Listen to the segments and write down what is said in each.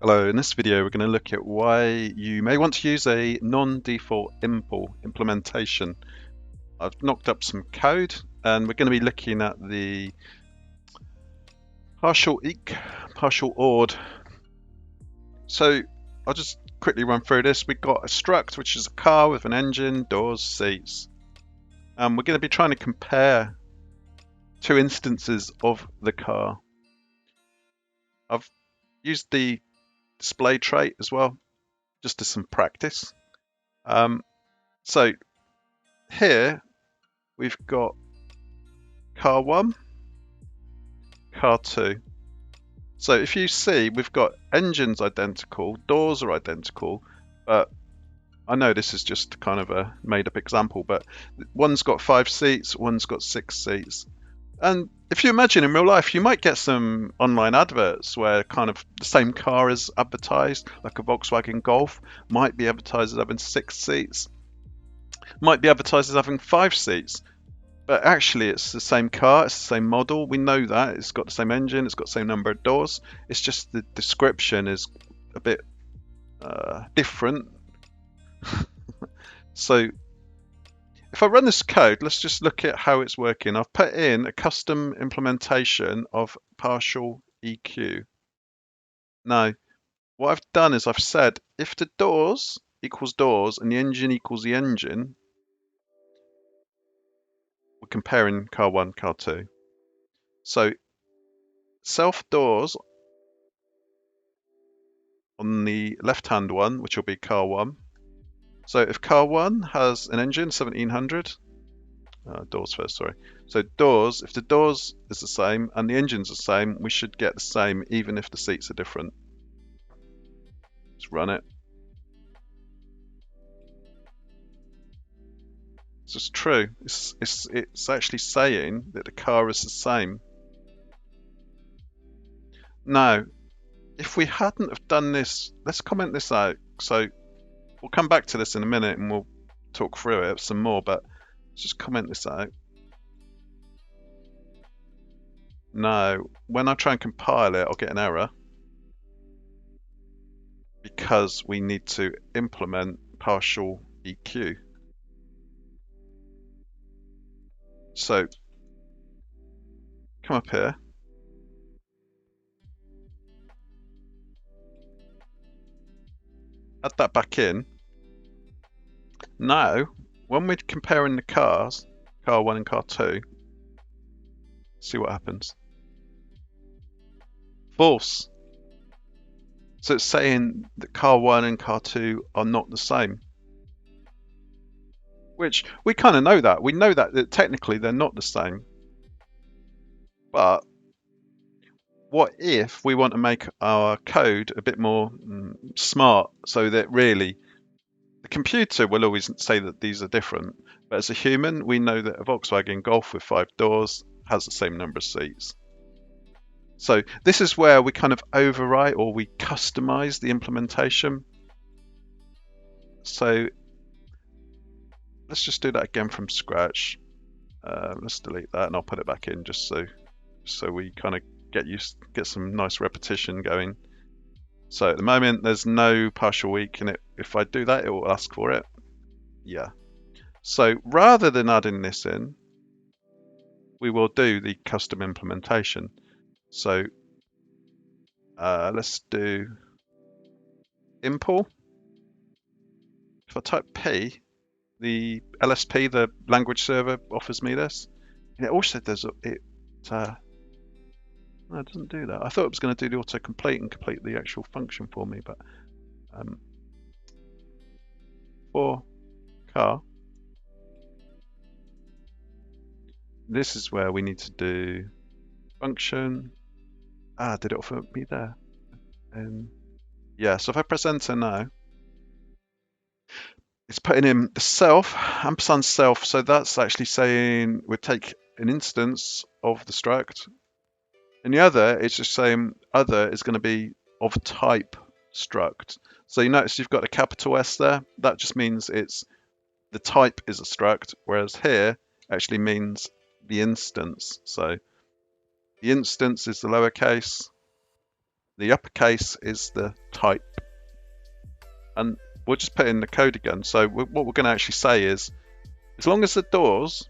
Hello, in this video we're going to look at why you may want to use a non-default impl implementation. I've knocked up some code and we're going to be looking at the PartialEq, partial ord. So I'll just quickly run through this. We've got a struct which is a car with an engine, doors, seats. And we're going to be trying to compare two instances of the car. I've used the display trait as well, just as some practice. So here we've got car 1, car 2. So if you see, we've got engines identical, doors are identical, but I know this is just kind of a made-up example, but one's got 5 seats, one's got 6 seats. And if you imagine in real life, you might get some online adverts where kind of the same car is advertised, like a Volkswagen Golf, might be advertised as having 6 seats, might be advertised as having 5 seats. But actually, it's the same car, it's the same model. We know that. It's got the same engine, it's got the same number of doors. It's just the description is a bit different. So if I run this code, let's just look at how it's working. I've put in a custom implementation of PartialEq. Now, what I've done is I've said if the doors equals doors and the engine equals the engine, we're comparing car 1, car 2. So self doors on the left-hand one, which will be car 1. So if car 1 has an engine, 1700, doors first, sorry. So doors, if the doors is the same and the engine's the same, we should get the same even if the seats are different. Let's run it. It's just true. It's actually saying that the car is the same. Now, if we hadn't have done this, let's comment this out. So we'll come back to this in a minute and we'll talk through it some more, but let's just comment this out. Now, when I try and compile it, I'll get an error because we need to implement PartialEq. So come up here. Add that back in. Now, when we're comparing the cars, car 1 and car 2, see what happens. False. So it's saying that car 1 and car 2 are not the same. Which we kind of know that. We know that technically they're not the same. But what if we want to make our code a bit more smart so that really the computer will always say that these are different, but as a human, we know that a Volkswagen Golf with 5 doors has the same number of seats. So this is where we kind of overwrite or we customize the implementation. So let's just do that again from scratch. Let's delete that and I'll put it back in just so we kind of get some nice repetition going. So at the moment there's no PartialEq in it. If I do that, it will ask for it. Yeah. So rather than adding this in, we will do the custom implementation. So let's do impl. If I type P, the LSP, the language server, offers me this. And it also does it. No, it doesn't do that. I thought it was going to do the autocomplete and complete the actual function for me, but for car, this is where we need to do function. Did it offer me there? Yeah, so if I press enter now, it's putting in the self, ampersand self, so that's actually saying we'll take an instance of the struct. And the other, it's just saying other is going to be of type struct. So you notice you've got a capital S there. That just means it's the type is a struct, whereas here actually means the instance. So the instance is the lowercase, The uppercase is the type. And we'll just put in the code again. So what we're going to actually say is, as long as the doors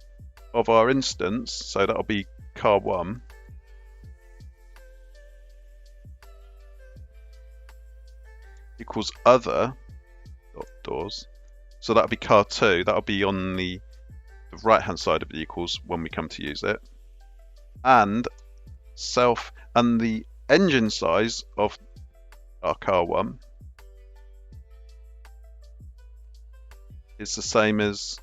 of our instance, so that'll be car1, equals other doors, so that'll be car2, that'll be on the right hand side of the equals when we come to use it, and self and the engine size of our car1 is the same as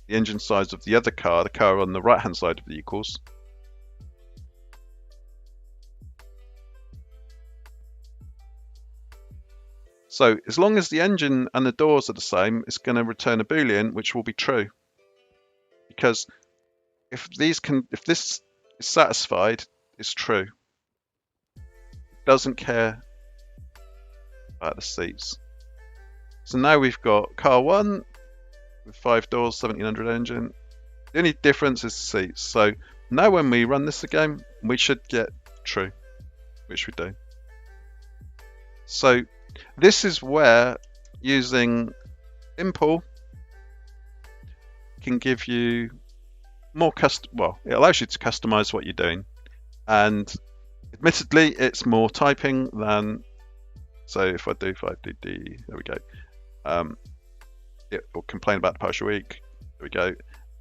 the engine size of the other car, the car on the right hand side of the equals. So as long as the engine and the doors are the same, it's going to return a Boolean which will be true. Because if this is satisfied, it's true. It doesn't care about the seats. So now we've got car 1 with 5 doors, 1700 engine. The only difference is the seats. So now when we run this again, we should get true, which we do. So this is where using impl can give you more it allows you to customize what you're doing. And admittedly, it's more typing than, so if I do 5dd, there we go. It will complain about the PartialEq, there we go.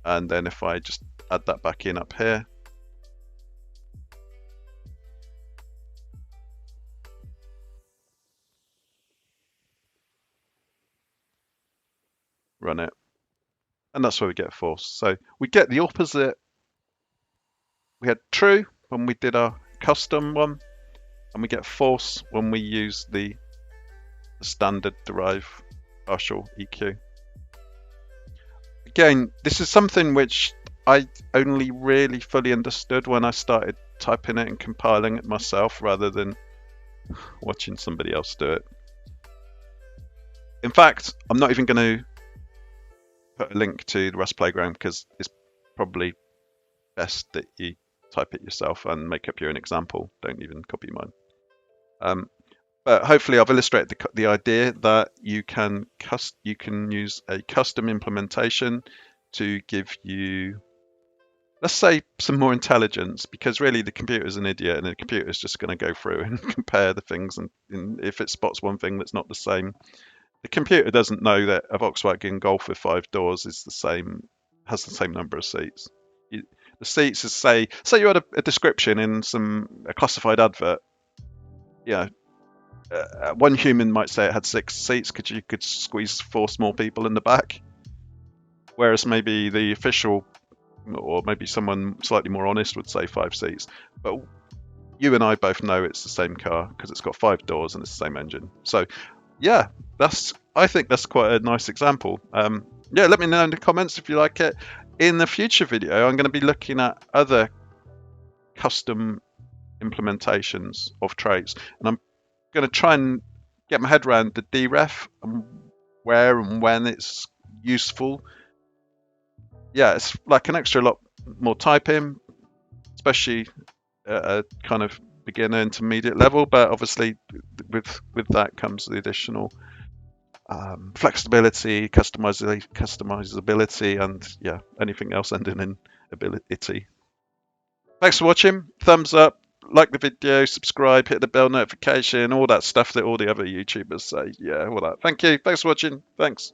And then if I just add that back in up here, run it, and that's where we get false. So we get the opposite. We had true when we did our custom one, and we get false when we use the standard derive partial EQ. Again, this is something which I only really fully understood when I started typing it and compiling it myself rather than watching somebody else do it. In fact, I'm not even going to put a link to the Rust playground because it's probably best that you type it yourself and make up your own example. Don't even copy mine. But hopefully I've illustrated the idea that you can use a custom implementation to give you, let's say, some more intelligence, because really the computer is an idiot and the computer is just going to go through and compare the things, and if it spots one thing that's not the same, the computer doesn't know that a Volkswagen Golf with 5 doors is has the same number of seats. The seats is say you had a description in a classified advert. Yeah. One human might say it had 6 seats because you could squeeze 4 small people in the back, whereas maybe the official, or maybe someone slightly more honest, would say 5 seats. But you and I both know it's the same car because it's got 5 doors and it's the same engine. So yeah, I think that's quite a nice example. Yeah, let me know in the comments if you like it. In the future video, I'm going to be looking at other custom implementations of traits, and I'm going to try and get my head around the deref and where and when it's useful. Yeah, it's like an extra lot more typing, especially at a kind of beginner intermediate level, but obviously with that comes the additional flexibility, customizability, and yeah, anything else ending in ability. Thanks for watching. Thumbs up, like the video, subscribe, hit the bell notification, all that stuff that all the other YouTubers say. Yeah, all that. Thank you. Thanks for watching. Thanks.